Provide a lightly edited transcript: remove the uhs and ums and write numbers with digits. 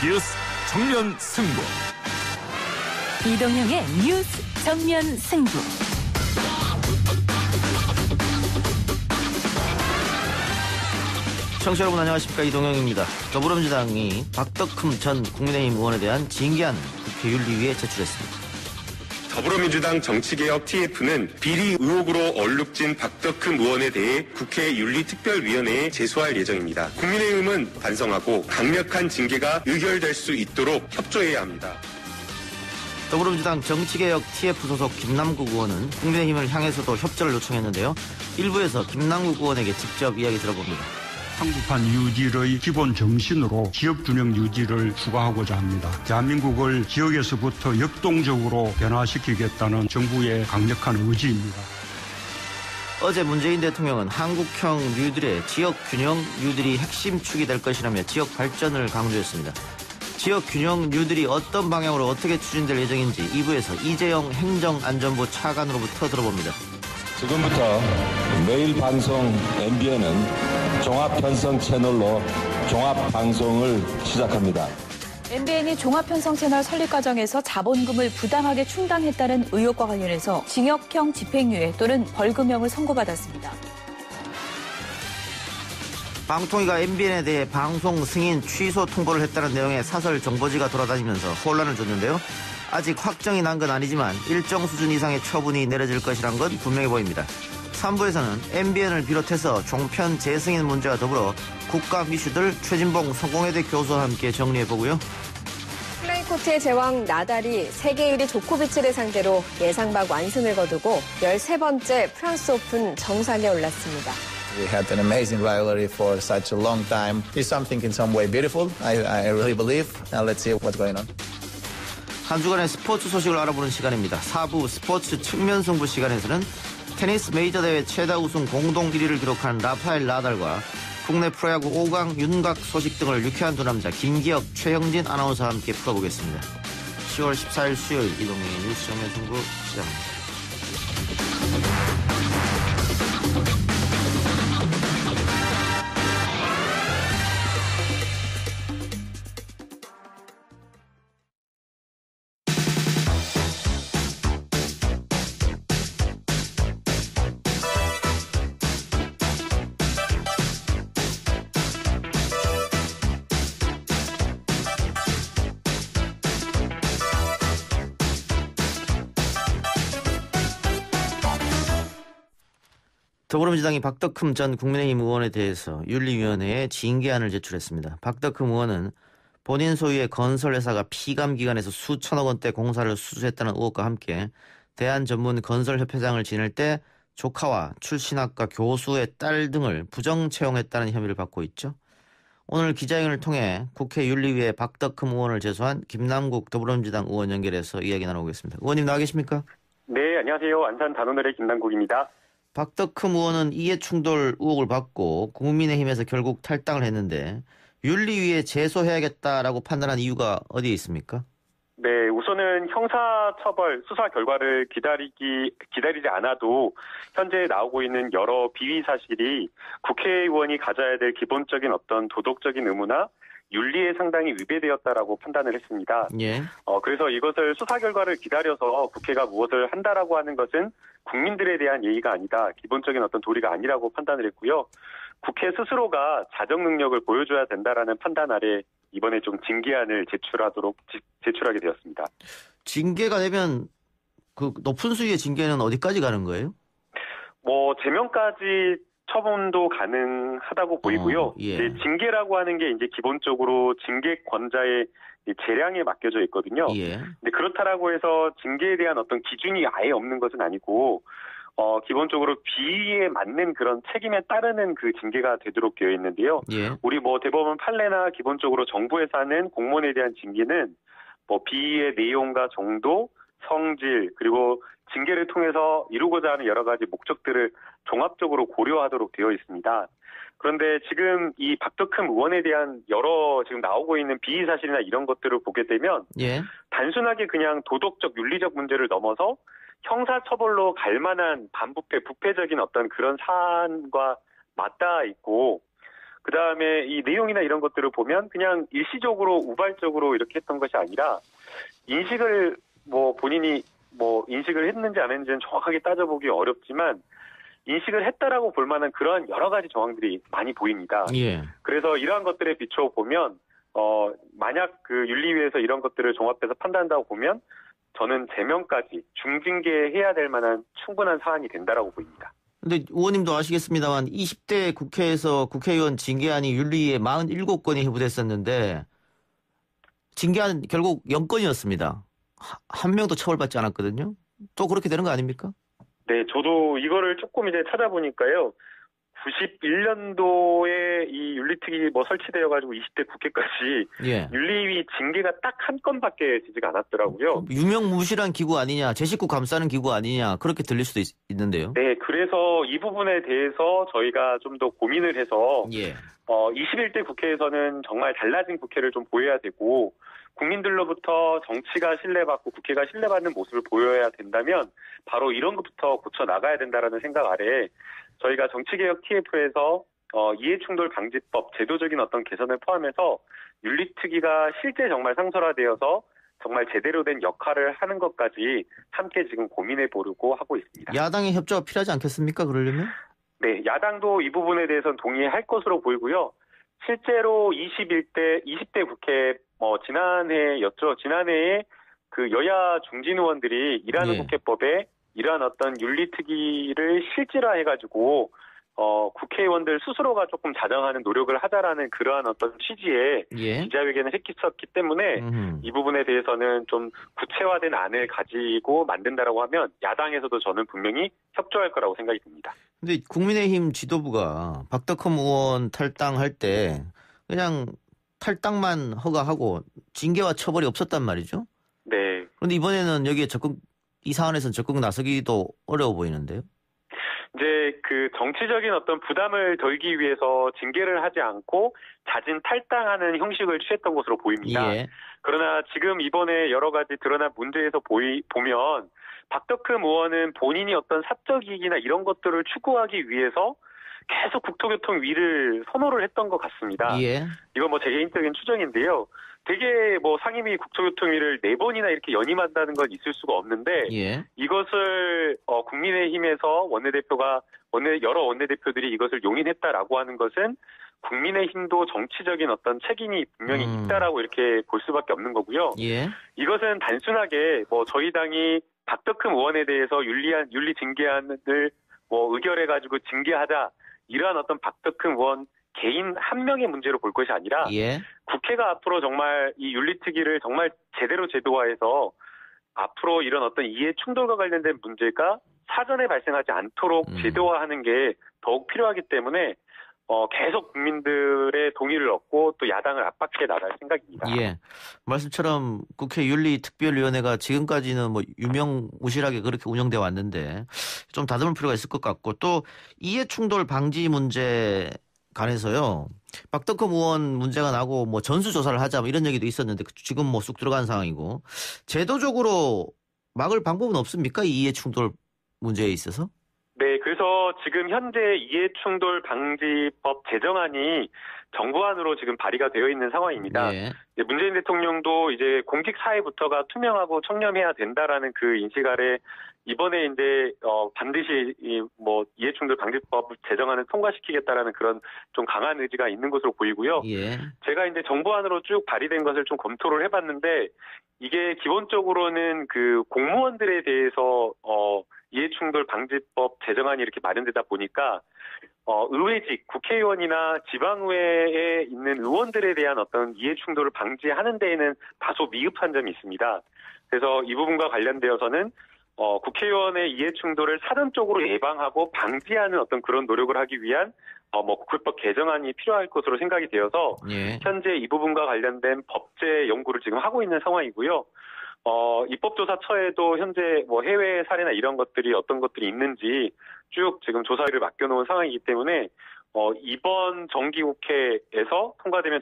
뉴스 정면 승부. 이동형의 뉴스 정면 승부. 청취자 여러분 안녕하십니까, 이동형입니다. 더불어민주당이 박덕흠 전 국민의힘 의원에 대한 징계안을 국회 윤리위에 제출했습니다. 더불어민주당 정치개혁 TF는 비리 의혹으로 얼룩진 박덕흠 의원에 대해 국회 윤리특별위원회에 제소할 예정입니다. 국민의힘은 반성하고 강력한 징계가 의결될 수 있도록 협조해야 합니다. 더불어민주당 정치개혁 TF 소속 김남국 의원은 국민의힘을 향해서도 협조를 요청했는데요. 일부에서 김남국 의원에게 직접 이야기 들어봅니다. 한국판 유지의 기본 정신으로 지역균형 유지를 추구하고자 합니다. 대한민국을 지역에서부터 역동적으로 변화시키겠다는 정부의 강력한 의지입니다. 어제 문재인 대통령은 한국형 뉴딜의 지역균형 뉴딜이 핵심 축이 될 것이라며 지역 발전을 강조했습니다. 지역균형 뉴딜이 어떤 방향으로 어떻게 추진될 예정인지 2부에서 이재영 행정안전부 차관으로부터 들어봅니다. 지금부터 매일 방송 MBN은 종합편성 채널로 종합방송을 시작합니다. MBN이 종합편성 채널 설립 과정에서 자본금을 부당하게 충당했다는 의혹과 관련해서 징역형 집행유예 또는 벌금형을 선고받았습니다. 방통위가 MBN에 대해 방송 승인 취소 통보를 했다는 내용의 사설 정보지가 돌아다니면서 혼란을 줬는데요. 아직 확정이 난 건 아니지만 일정 수준 이상의 처분이 내려질 것이란 건 분명해 보입니다. 3부에서는 MBN을 비롯해서 종편 재승인 문제와 더불어 국감 이슈들 최진봉 성공회대 교수와 함께 정리해보고요. 플라잉코트의 제왕 나달이 세계 1위 조코비치를 상대로 예상 밖 완승을 거두고 13번째 프랑스 오픈 정상에 올랐습니다. We had an amazing rivalry for such a long time. It's something in some way beautiful. I really believe. Now let's see what's going on. 한 주간의 스포츠 소식을 알아보는 시간입니다. 4부 스포츠 측면 승부 시간에서는 테니스 메이저 대회 최다 우승 공동 1위를 기록한 라파엘 나달과 국내 프로야구 5강 윤곽 소식 등을 유쾌한 두 남자 김기혁, 최형진 아나운서와 함께 풀어보겠습니다. 10월 14일 수요일 이동형의 뉴스 정면 승부 시작합니다. 더불어민주당이 박덕흠 전 국민의힘 의원에 대해서 윤리위원회에 징계안을 제출했습니다. 박덕흠 의원은 본인 소유의 건설회사가 피감기관에서 수천억 원대 공사를 수주했다는 의혹과 함께 대한전문건설협회장을 지낼 때 조카와 출신학과 교수의 딸 등을 부정 채용했다는 혐의를 받고 있죠. 오늘 기자회견을 통해 국회 윤리위에 박덕흠 의원을 제소한 김남국 더불어민주당 의원 연결해서 이야기 나눠보겠습니다. 의원님 나와 계십니까? 네, 안녕하세요. 안산 단오늘의 김남국입니다. 박덕흠 의원은 이해충돌 의혹을 받고 국민의힘에서 결국 탈당을 했는데 윤리위에 제소해야겠다라고 판단한 이유가 어디에 있습니까? 네, 우선은 형사처벌 수사 결과를 기다리지 않아도 현재 나오고 있는 여러 비위 사실이 국회의원이 가져야 될 기본적인 어떤 도덕적인 의무나 윤리에 상당히 위배되었다라고 판단을 했습니다. 예. 그래서 이것을 수사 결과를 기다려서 국회가 무엇을 한다라고 하는 것은 국민들에 대한 예의가 아니다. 기본적인 어떤 도리가 아니라고 판단을 했고요. 국회 스스로가 자정 능력을 보여줘야 된다라는 판단 아래 이번에 좀 징계안을 제출하게 되었습니다. 징계가 되면 그 높은 수위의 징계는 어디까지 가는 거예요? 제명까지 처분도 가능하다고 보이고요. 예. 이제 징계라고 하는 게 이제 기본적으로 징계권자의 재량에 맡겨져 있거든요. 예. 근데 그렇다라고 해서 징계에 대한 어떤 기준이 아예 없는 것은 아니고, 기본적으로 비위에 맞는 그런 책임에 따르는 그 징계가 되도록 되어 있는데요. 예. 우리 대법원 판례나 기본적으로 정부에서 하는 공무원에 대한 징계는 비위의 내용과 정도, 성질, 그리고 징계를 통해서 이루고자 하는 여러 가지 목적들을 종합적으로 고려하도록 되어 있습니다. 그런데 지금 이 박덕흠 의원에 대한 여러 지금 나오고 있는 비위 사실이나 이런 것들을 보게 되면 예. 단순하게 그냥 도덕적 윤리적 문제를 넘어서 형사처벌로 갈 만한 부패적인 어떤 그런 사안과 맞닿아 있고 그다음에 이 내용이나 이런 것들을 보면 그냥 일시적으로 우발적으로 이렇게 했던 것이 아니라 인식을 본인이 인식을 했는지 안 했는지는 정확하게 따져보기 어렵지만 인식을 했다라고 볼 만한 그러한 여러 가지 정황들이 많이 보입니다. 예. 그래서 이러한 것들에 비춰 보면 만약 그 윤리위에서 이런 것들을 종합해서 판단한다고 보면 저는 제명까지 중징계해야 될 만한 충분한 사안이 된다라고 보입니다. 근데 의원님도 아시겠습니다만 20대 국회에서 국회의원 징계안이 윤리위에 47건이 회부됐었는데 징계안 결국 0건이었습니다. 한 명도 처벌받지 않았거든요. 또 그렇게 되는 거 아닙니까? 네, 저도 이거를 조금 이제 찾아보니까요. 91년도에 이 윤리특위 설치되어가지고 20대 국회까지 예. 윤리위 징계가 딱 한 건밖에 되지가 않았더라고요. 유명무실한 기구 아니냐, 제 식구 감싸는 기구 아니냐 그렇게 들릴 수도 있는데요. 네, 그래서 이 부분에 대해서 저희가 좀 더 고민을 해서 예. 21대 국회에서는 정말 달라진 국회를 좀 보여야 되고 국민들로부터 정치가 신뢰받고 국회가 신뢰받는 모습을 보여야 된다면 바로 이런 것부터 고쳐 나가야 된다라는 생각 아래 저희가 정치개혁 TF에서 이해충돌 방지법 제도적인 어떤 개선을 포함해서 윤리특위가 실제 정말 상설화되어서 정말 제대로 된 역할을 하는 것까지 함께 지금 고민해 보려고 하고 있습니다. 야당의 협조가 필요하지 않겠습니까? 그러려면? 네, 야당도 이 부분에 대해서는 동의할 것으로 보이고요. 실제로 20대 국회 지난해였죠. 지난해에 그 여야 중진 의원들이 일하는 예. 국회법에 이러한 어떤 윤리특위를 실질화해가지고 국회의원들 스스로가 조금 자정하는 노력을 하자라는 그러한 어떤 취지의 예. 기자회견을 했었기 때문에 이 부분에 대해서는 좀 구체화된 안을 가지고 만든다라고 하면 야당에서도 저는 분명히 협조할 거라고 생각이 듭니다. 근데 국민의힘 지도부가 박덕흠 의원 탈당할 때 그냥 탈당만 허가하고 징계와 처벌이 없었단 말이죠. 네. 그런데 이번에는 여기에 이 사안에서는 적극 나서기도 어려워 보이는데요. 이제 그 정치적인 어떤 부담을 덜기 위해서 징계를 하지 않고 자진 탈당하는 형식을 취했던 것으로 보입니다. 예. 그러나 지금 이번에 여러 가지 드러난 문제에서 보면 박덕흠 의원은 본인이 어떤 사적 이익이나 이런 것들을 추구하기 위해서 계속 국토교통위를 선호를 했던 것 같습니다. 예. 이건 제 개인적인 추정인데요. 되게 상임위 국토교통위를 4번이나 이렇게 연임한다는 건 있을 수가 없는데 예. 이것을 국민의힘에서 여러 원내대표들이 이것을 용인했다라고 하는 것은 국민의힘도 정치적인 어떤 책임이 분명히 있다라고 이렇게 볼 수밖에 없는 거고요. 예. 이것은 단순하게 저희 당이 박덕흠 의원에 대해서 윤리 징계안을 의결해가지고 징계하자 이러한 어떤 박덕흠 의원 개인 한 명의 문제로 볼 것이 아니라 예. 국회가 앞으로 정말 이 윤리특위를 정말 제대로 제도화해서 앞으로 이런 어떤 이해 충돌과 관련된 문제가 사전에 발생하지 않도록 제도화하는 게 더욱 필요하기 때문에 계속 국민들의 동의를 얻고 또 야당을 압박해 나갈 생각입니다. 예. 말씀처럼 국회 윤리특별위원회가 지금까지는 유명무실하게 그렇게 운영돼 왔는데 좀 다듬을 필요가 있을 것 같고 또 이해충돌 방지 문제 관해서요. 박덕흠 의원 문제가 나고 전수조사를 하자 이런 얘기도 있었는데 지금 쑥 들어간 상황이고 제도적으로 막을 방법은 없습니까? 이 이해충돌 문제에 있어서? 네, 그래서 지금 현재 이해충돌 방지법 제정안이 정부안으로 지금 발의가 되어 있는 상황입니다. 예. 문재인 대통령도 이제 공직 사회부터가 투명하고 청렴해야 된다라는 그 인식 아래 이번에 이제 반드시 이해충돌 방지법 제정안을 통과시키겠다라는 그런 좀 강한 의지가 있는 것으로 보이고요. 예. 제가 이제 정부안으로 쭉 발의된 것을 좀 검토를 해봤는데 이게 기본적으로는 그 공무원들에 대해서 이해충돌 방지법 제정안이 이렇게 마련되다 보니까 의회직, 국회의원이나 지방의회에 있는 의원들에 대한 어떤 이해충돌을 방지하는 데에는 다소 미흡한 점이 있습니다. 그래서 이 부분과 관련되어서는 국회의원의 이해충돌을 사전적으로 예방하고 방지하는 어떤 그런 노력을 하기 위한 국회법 개정안이 필요할 것으로 생각이 되어서 예. 현재 이 부분과 관련된 법제 연구를 지금 하고 있는 상황이고요. 입법조사처에도 현재 해외 사례나 이런 것들이 어떤 것들이 있는지 쭉 지금 조사를 맡겨놓은 상황이기 때문에 이번 정기국회에서 통과되면